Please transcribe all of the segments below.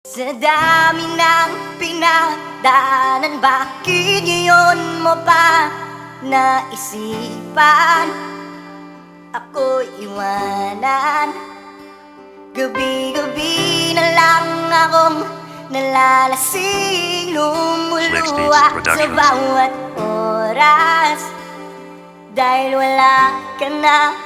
Sa dami ng pinagdaanan, bakit ngayon mo pa naisipan ako iwanan? Gabi-gabi na lang akong nalalasing, lumuluwa sa bawat oras dahil wala ka na.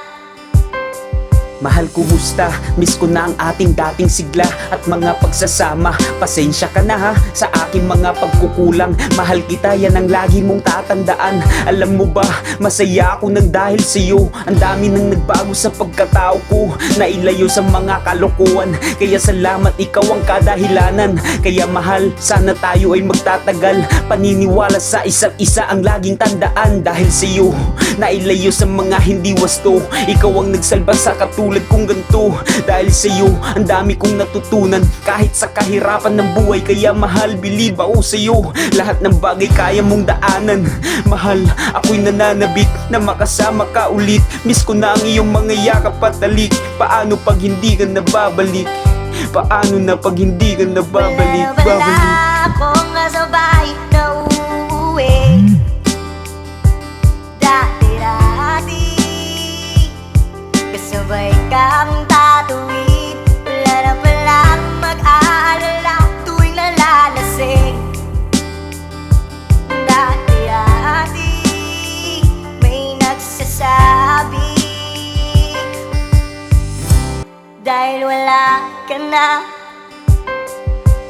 Mahal, kumusta? Miss ko na ang ating dating sigla at mga pagsasama. Pasensya ka na ha sa aking mga pagkukulang. Mahal kita, yan ang lagi mong tatandaan. Alam mo ba, masaya ako nang dahil sa'yo. Ang dami nang nagbago sa pagkatao ko, nailayo sa mga kalokohan. Kaya salamat, ikaw ang kadahilanan. Kaya mahal, sana tayo ay magtatagal. Paniniwala sa isa't isa ang laging tandaan. Dahil sa'yo, nailayo sa mga hindi wasto. Ikaw ang nagsalba sa katulad kong ganito. Dahil sa'yo, ang dami kong natutunan kahit sa kahirapan ng buhay. Kaya mahal, believe ako sa'yo. Lahat ng bagay kaya mong daanan. Mahal, ako'y nananabik na makasama ka ulit. Miss ko na ang iyong mga yakap at talik. Paano pag hindi ka nababalik? Paano na pag hindi ka nababalik? Wala akong kasabay na uuwi. Dati-dati kasabay kang tatuwid. Wala na palang mag-aalala tuwing nalalasing. Dati-dati may nagsasabi dahil wala ka na.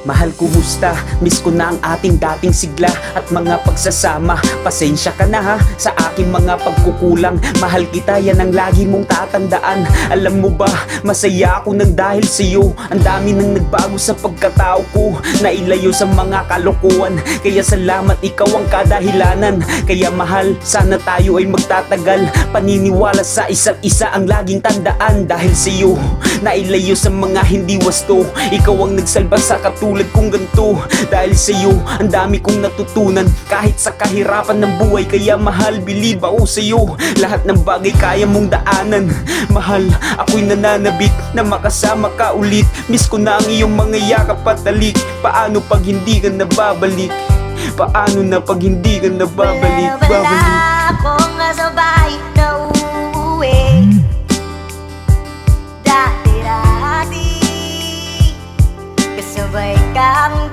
Mahal, kumusta? Miss ko na ang ating dating sigla at mga pagsasama. Pasensya ka na ha sa aking mga pagkukulang. Mahal kita, yan ang lagi mong tatandaan. Alam mo ba, masaya ako nang dahil sa'yo. Ang dami nang nagbago sa pagkatao ko, nailayo sa mga kalokohan. Kaya salamat, ikaw ang kadahilanan. Kaya mahal, sana tayo ay magtatagal. Paniniwala sa isa't isa ang laging tandaan. Dahil sa'yo, nailayo sa mga hindi wasto. Ikaw ang nagsalba sa katulad kong ganito. Dahil sa'yo, ang dami kong natutunan kahit sa kahirapan ng buhay. Kaya mahal, believe ako sa'yo. Lahat ng bagay kaya mong daanan. Mahal, ako'y nananabik na makasama ka ulit. Miss ko na ang iyong mga yakap at talik. Paano pag hindi ka nababalik? Paano na pag hindi ka nababalik? Wala akong kasabay na uuwi. Dati-dati kasabay kang